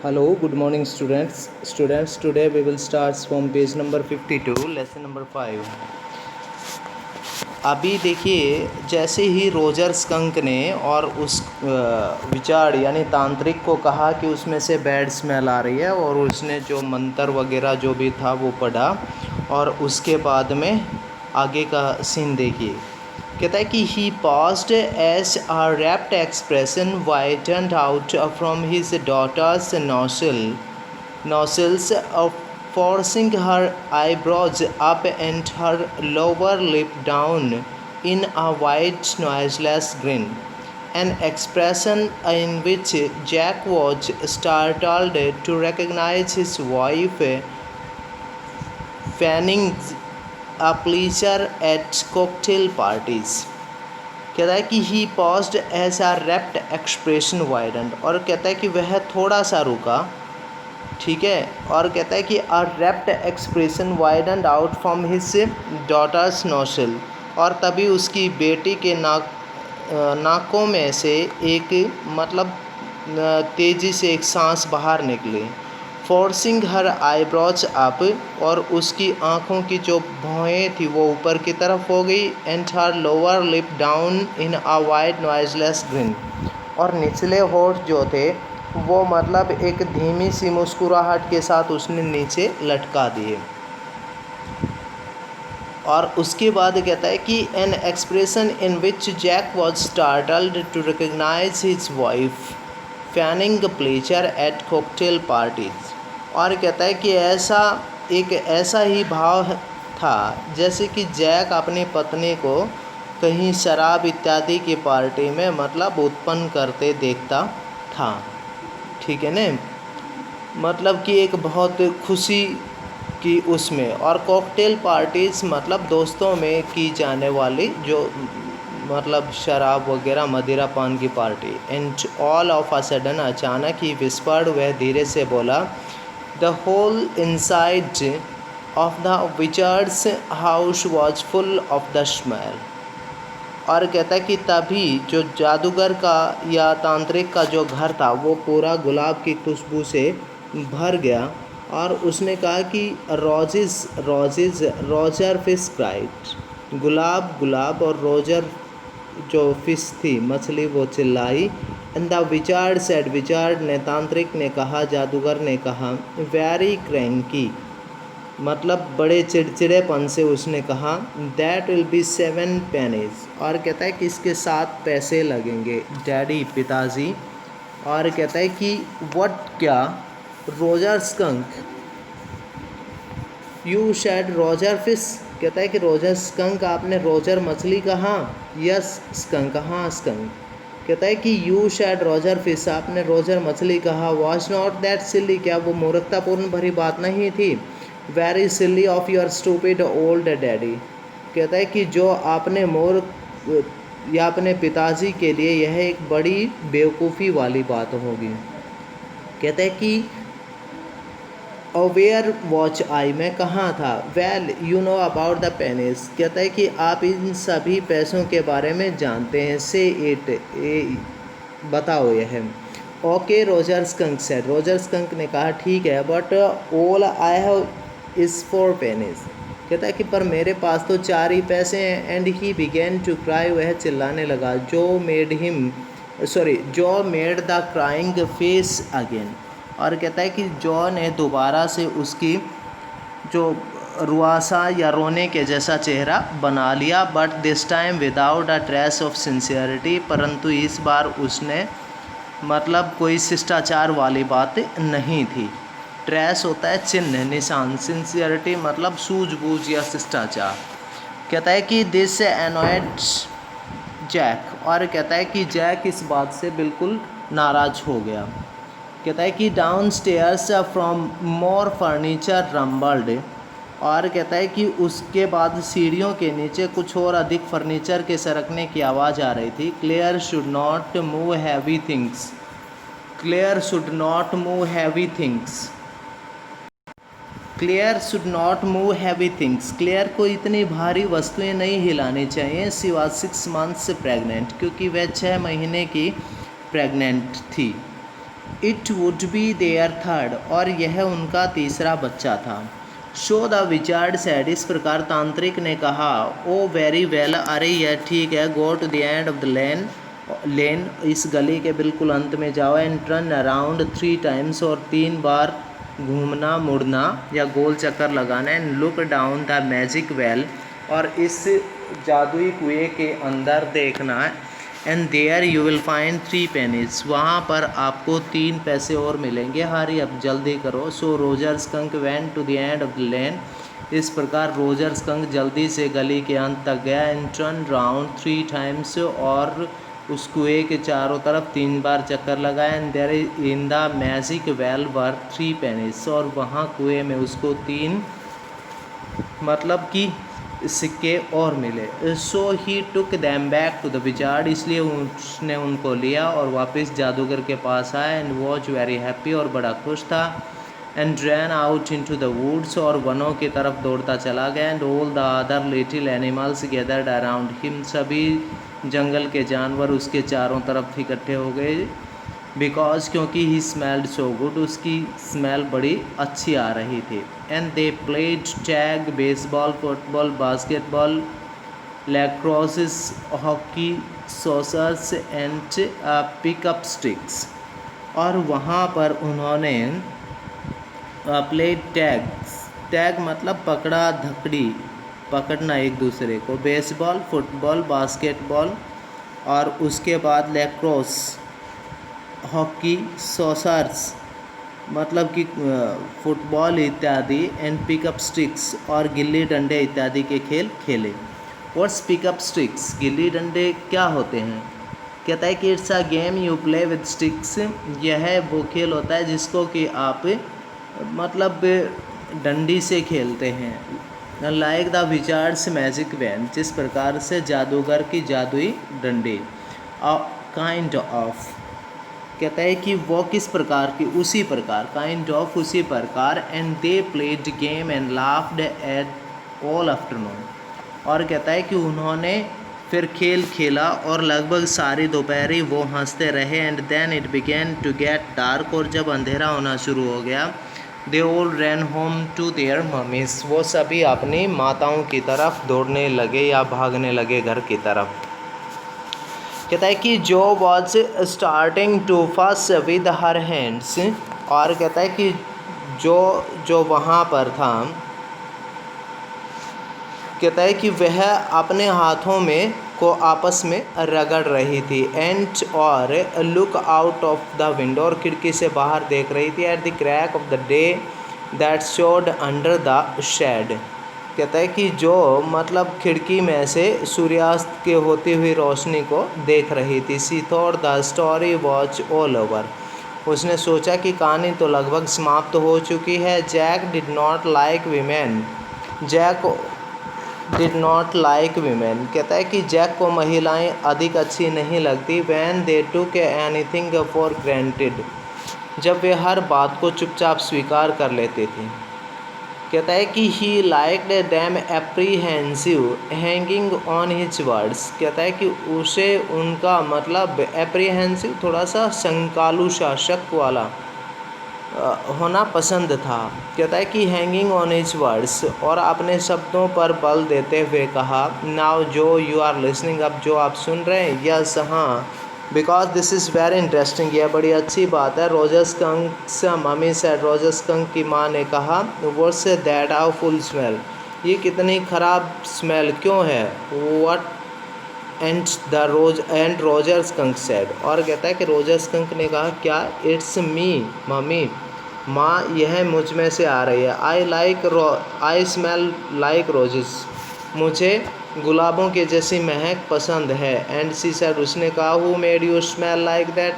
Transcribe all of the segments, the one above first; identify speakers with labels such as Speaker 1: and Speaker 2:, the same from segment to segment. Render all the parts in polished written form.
Speaker 1: Hello, good morning students. Today we will start from page number 52, lesson number 5. अभी देखिए, जैसे ही Roger skunk ने और उस विचार यानी तांत्रिक को कहा कि उसमें से बैड स्मेल आ रही है, और उसने जो मंत्र वगैरह जो भी था वो पढ़ा, और उसके बाद में आगे का सीन देखिए। कहता है कि ही paused as a rapt expression widened out from his daughter's nostrils, forcing her eyebrows up and her lower lip down in a wide, noiseless grin. An expression in which Jack was startled to recognize his wife fanning a pleasure at cocktail parties. कहता है कि ही paused as a rapt expression widened, और कहता है कि वह थोड़ा सा रुका, ठीक है, और कहता है कि a rapt expression widened out from his daughter's nostril, और तभी उसकी बेटी के नाकों में से एक मतलब तेज़ी से एक सांस बाहर निकली। फोर्सिंग हर आईब्रोज अप, और उसकी आँखों की जो भौहें थी वो ऊपर की तरफ हो गई। And her lower lip down in a wide noiseless green, और निचले होठ जो थे वो मतलब एक धीमी सी मुस्कुराहट के साथ उसने नीचे लटका दिए। और उसके बाद कहता है कि an expression in which Jack was startled to recognise his wife fanning pleasure at cocktail parties, और कहता है कि ऐसा ही भाव था जैसे कि जैक अपनी पत्नी को कहीं शराब इत्यादि की पार्टी में मतलब उत्पन्न करते देखता था, ठीक है न, मतलब कि एक बहुत खुशी की उसमें। और कॉकटेल पार्टीज़ मतलब दोस्तों में की जाने वाली जो मतलब शराब वगैरह मदिरा पान की पार्टी। And all of a sudden, अचानक ही विस्पर्ड, वह धीरे से बोला, the whole inside of the wizard's house was full of the smell, और कहता है कि तभी जो जादूगर का या तांत्रिक का जो घर था वो पूरा गुलाब की खुशबू से भर गया। और उसने कहा कि रोजर फिश क्राइड, गुलाब गुलाब, और रोजर जो फिश थी मछली वो चिल्लाई। एंड द विचार्ड सेड, विचार्ड ने तांत्रिक ने कहा, जादूगर ने कहा, वेरी क्रैंकी, मतलब बड़े चिड़चिड़ेपन से उसने कहा, दैट विल बी 7 पेनीज, और कहता है कि इसके 7 पैसे लगेंगे डैडी, पिताजी। और कहता है कि व्हाट, क्या, Roger skunk, you shed Roger fish, कहता है कि रोजर स्कंक, आपने रोजर मछली कहा, यस स्कंक, हाँ स्कंक। कहता है कि यू शेड रोजर फिश, आपने रोजर मछली कहा, वॉज नॉट दैट सिली, क्या वो मूर्खतापूर्ण भरी बात नहीं थी, very silly of your stupid old daddy, कहता है कि जो आपने या अपने पिताजी के लिए यह एक बड़ी बेवकूफ़ी वाली बात होगी। कहता है कि वेयर वॉच आई, मैं कहाँ था, well you know about the pennies, कहता है कि आप इन सभी पैसों के बारे में जानते हैं, से इट, बताओ यह। Okay Roger Skunk said, Roger skunk ने कहा ठीक है, but all I have is 4 pennies, कहता है कि पर मेरे पास तो 4 ही पैसे हैं। And he began to cry, वह चिल्लाने लगा, जो made the crying face again, और कहता है कि जॉ ने दोबारा से उसकी जो रुआसा या रोने के जैसा चेहरा बना लिया, but this time without a trace of sincerity, परंतु इस बार उसने मतलब कोई शिष्टाचार वाली बात नहीं थी। ट्रेस होता है चिन्ह, निशान, सिंसियरिटी मतलब सूझबूझ या शिष्टाचार। कहता है कि दिस एनॉयड जैक, और कहता है कि जैक इस बात से बिल्कुल नाराज़ हो गया। कहता है कि downstairs from more furniture rumbled, और कहता है कि उसके बाद सीढ़ियों के नीचे कुछ और अधिक फर्नीचर के सरकने की आवाज़ आ रही थी। Claire should not move heavy things, Claire should not move heavy things, Claire should not move heavy things, Claire को इतनी भारी वस्तुएं नहीं हिलानी चाहिए। शी वॉज 6 months प्रेग्नेंट, क्योंकि वह 6 महीने की प्रेग्नेंट थी। It would be there third, और यह उनका तीसरा बच्चा था। शो द विचार्ड सेड, इस प्रकार तांत्रिक ने कहा। ओ वेरी वेल, अरे यह ठीक है। Go to the end of the lane, इस गली के बिल्कुल अंत में जाओ। एंड टर्न अराउंड 3 टाइम्स, और 3 बार घूमना मुड़ना या गोल चक्कर लगाना। And look down the magic well, और इस जादुई कुएं के अंदर देखना। And there you will find 3 pennies, वहाँ पर आपको 3 पैसे और मिलेंगे। हरी अब जल्दी करो। So Roger Skunk went to the end of the lane, इस प्रकार रोजर स्कंक जल्दी से गली के अंत तक गया। एंड टर्न राउंड 3 टाइम्स, और उस कुएं के चारों तरफ 3 बार चक्कर लगाया। And there in the magic well were 3 pennies, और वहाँ कुएं में उसको 3 मतलब कि सिक्के और मिले। So he took them back to the wizard, इसलिए उसने उनको लिया और वापस जादूगर के पास आया। एंड वॉज वेरी हैप्पी, और बड़ा खुश था। And ran out into the woods, और वनों की तरफ दौड़ता चला गया। And all the other little animals gathered around him, सभी जंगल के जानवर उसके चारों तरफ इकट्ठे हो गए। बिकॉज क्योंकि ही स्मेल्ड सो गुड, उसकी स्मेल बड़ी अच्छी आ रही थी। And they played tag, baseball, football, basketball, lacrosse, hockey, saucers and pickup sticks, और वहाँ पर उन्होंने प्लेड टैग मतलब पकड़ा धकड़ी, पकड़ना एक दूसरे को, बेसबॉल, फुटबॉल, बास्केटबॉल, और उसके बाद लैक्रोस, हॉकी, सॉसर्स मतलब कि फुटबॉल इत्यादि, एंड पिकअप स्टिक्स, और गिल्ली डंडे इत्यादि के खेल खेले। व्हाट्स पिकअप स्टिक्स, गिल्ली डंडे क्या होते हैं? कहता है कि it's a game you play with sticks, यह वो खेल होता है जिसको कि आप मतलब डंडी से खेलते हैं। Like the wizard's magic wand, जिस प्रकार से जादूगर की जादुई डंडी। काइंड ऑफ, कहता है कि वो किस प्रकार की, उसी प्रकार, काइंड ऑफ उसी प्रकार। And they played game and laughed at all afternoon, और कहता है कि उन्होंने फिर खेल खेला और लगभग सारी दोपहरी वो हंसते रहे। And then it began to get dark, और जब अंधेरा होना शुरू हो गया, they all ran home to their mummies, वो सभी अपनी माताओं की तरफ दौड़ने लगे या भागने लगे घर की तरफ। कहता है कि जो वॉज स्टार्टिंग टू फस विद हर हैंड्स, और कहता है कि जो वहाँ पर था, कहता है कि वह अपने हाथों में को आपस में रगड़ रही थी। एंड और look out of the window, और खिड़की से बाहर देख रही थी। At the crack of the day that showed under the shade, कहता है कि जो मतलब खिड़की में से सूर्यास्त के होती हुई रोशनी को देख रही थी। She thought the story was all over, उसने सोचा कि कहानी तो लगभग समाप्त हो चुकी है। Jack did not like women, Jack did not like women, कहता है कि जैक को महिलाएं अधिक अच्छी नहीं लगती। When they took anything for granted, जब वे हर बात को चुपचाप स्वीकार कर लेते थे। कहता है कि he liked them apprehensive hanging on his words, कहता है कि उसे उनका मतलब एप्रीहेंसिव थोड़ा सा शंकालु सा, शक वाला होना पसंद था। कहता है कि हैंगिंग ऑन हिज वर्ड्स, और अपने शब्दों पर बल देते हुए कहा। नाउ जो यू आर लिसनिंग, अब जो आप सुन रहे हैं, यस हाँ, because this is very interesting, यह बड़ी अच्छी बात है। Roger Skunk's mummy said, Roger Skunk की माँ ने कहा। What's that how full smell, ये कितनी ख़राब स्मेल क्यों है? What and Roger Skunk said, और कहता है कि रोजर स्कंक ने कहा, क्या? इट्स मी मम्मी, माँ यह मुझ में से आ रही है। आई स्मेल लाइक रोजेस, मुझे गुलाबों के जैसी महक पसंद है। एंड सी सेड, उसने कहा, who made you smell like that,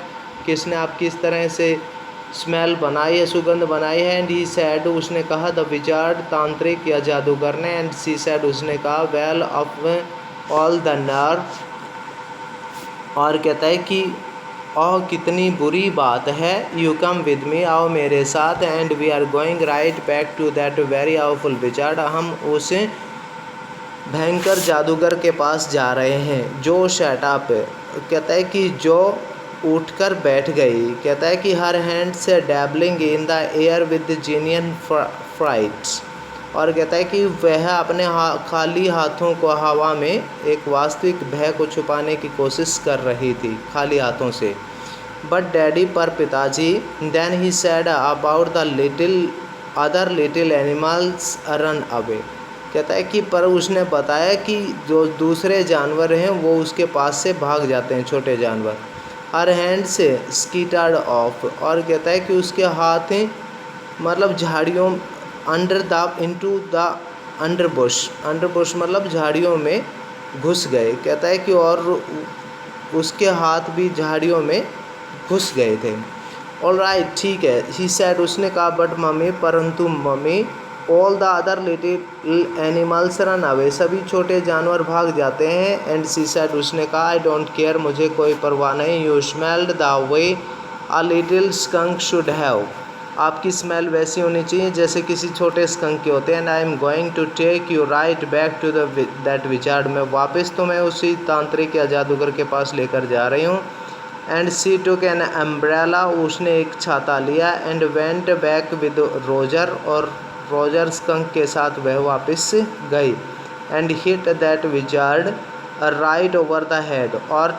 Speaker 1: किसने आपकी इस तरह से स्मेल बनाई है, सुगंध बनाई है? एंड ही सेड, उसने कहा, द विजार्ड, तांत्रिक या जादूगर ने। एंड सी सेड, उसने कहा, well of all the nerve, और कहता है कि ओह कितनी बुरी बात है। यू कम विद मी, आओ मेरे साथ। And we are going right back to that very awful wizard, हम उस भयंकर जादूगर के पास जा रहे हैं। जो शट अप, कहता है कि जो उठकर बैठ गई। कहता है कि हर हैंड से dabbling in the air with genuine frights, और कहता है कि वह अपने खाली हाथों को हवा में एक वास्तविक भय को छुपाने की कोशिश कर रही थी खाली हाथों से। बट डैडी, पर पिताजी, then he said about the other little animals run away. कहता है कि पर उसने बताया कि जो दूसरे जानवर हैं वो उसके पास से भाग जाते हैं, छोटे जानवर। हर हैंड से स्कीटर्ड ऑफ, और कहता है कि उसके हाथ मतलब झाड़ियों अंडर द इनटू द अंडरबुश मतलब झाड़ियों में घुस गए। कहता है कि और उसके हाथ भी झाड़ियों में घुस गए थे। ऑल राइट, ठीक है, ही सेड, उसने कहा, बट मम्मी, परंतु mummy, all the other little animals run away, सभी छोटे जानवर भाग जाते हैं। एंड सी सेड, उसने कहा, आई डोंट केयर, मुझे कोई परवाह नहीं। You smelled the way a little skunk should have, आपकी स्मेल वैसी होनी चाहिए जैसे किसी छोटे स्कंक के होते हैं। And I am going to take you right back to that wizard, मैं वापस तुम्हें उसी तांत्रिक या जादूगर के पास लेकर जा रही हूँ। And she took an umbrella, उसने एक छाता लिया। And went back with Roger, और रोजर स्कंक के साथ वह वापस गई। And hit that wizard right over the head, और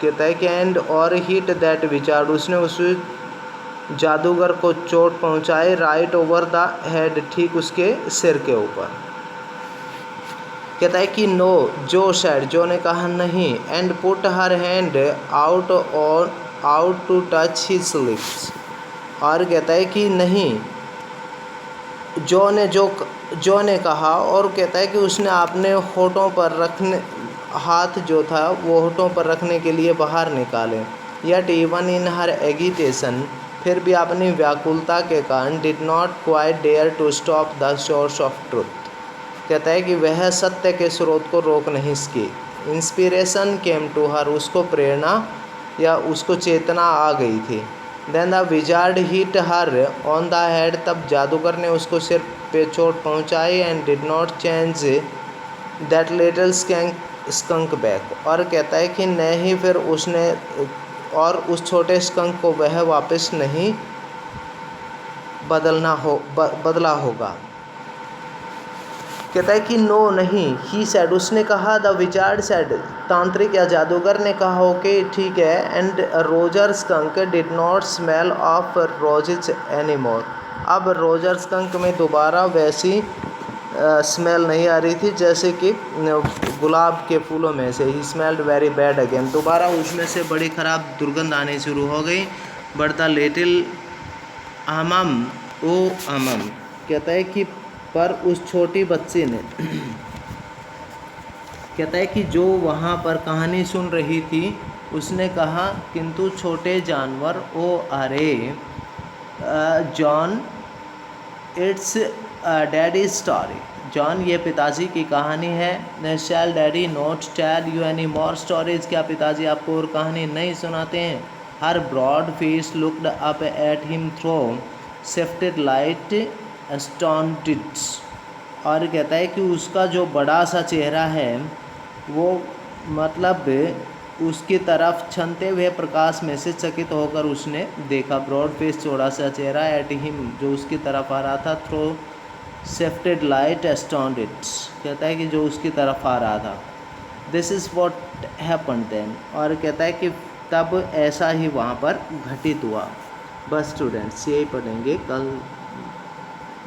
Speaker 1: कहता है कि एंड और हिट दैट विजार्ड, उसने उस जादूगर को चोट पहुंचाई, राइट ओवर द हेड, ठीक उसके सिर के ऊपर। कहता है कि नो, जो सैड, जो ने कहा नहीं। And put her hand out to touch his lips, और कहता है कि नहीं, जो ने कहा, और कहता है कि उसने अपने होठों पर रखने, हाथ जो था वो होठों पर रखने के लिए बाहर निकाले। Yet even in her agitation, फिर भी अपनी व्याकुलता के कारण, did not quite dare to stop the source of truth, कहता है कि वह सत्य के स्रोत को रोक नहीं सकी। इंस्पिरेशन केम टू हर, उसको प्रेरणा या उसको चेतना आ गई थी। Then the wizard hit her on the head, तब जादूगर ने उसको सिर पे चोट पहुंचाई। And did not change that little skunk back, और कहता है कि नहीं, फिर उसने और उस छोटे स्कंक को वह वापस नहीं बदला होगा। कहता है कि नो, नहीं, ही सेड, उसने कहा, द विजार्ड सेड, तांत्रिक या जादूगर ने कहा, ओके, ठीक है। And Roger skunk did not smell of roses anymore, अब रोजर स्कंक में दोबारा वैसी स्मेल नहीं आ रही थी जैसे कि गुलाब के फूलों में से। ही स्मेल्ड वेरी बैड अगेन, दोबारा उसमें से बड़ी ख़राब दुर्गंध आनी शुरू हो गई। बट द लिटिल अमम, ओ अमम, कहता है कि पर उस छोटी बच्ची ने कहता है कि जो वहाँ पर कहानी सुन रही थी उसने कहा, किंतु छोटे जानवर, ओ अरे John, it's daddy story, John, ये पिताजी की कहानी है। Shall daddy not tell you any more stories, क्या पिताजी आपको और कहानी नहीं सुनाते हैं। Her broad face looked up at him through shifted light astonished, और कहता है कि उसका जो बड़ा सा चेहरा है वो मतलब उसकी तरफ छनते हुए प्रकाश में से चकित होकर उसने देखा। ब्रॉड फेस, चौड़ा सा चेहरा, एट हिम, जो उसकी तरफ आ रहा था, थ्रो शिफ्टेड लाइट एस्टॉन्डिड, कहता है कि जो उसकी तरफ आ रहा था। This is what happened then, और कहता है कि तब ऐसा ही वहाँ पर घटित हुआ। बस स्टूडेंट्स, यही पढ़ेंगे कल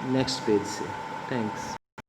Speaker 1: नेक्स्ट पेज से। थैंक्स।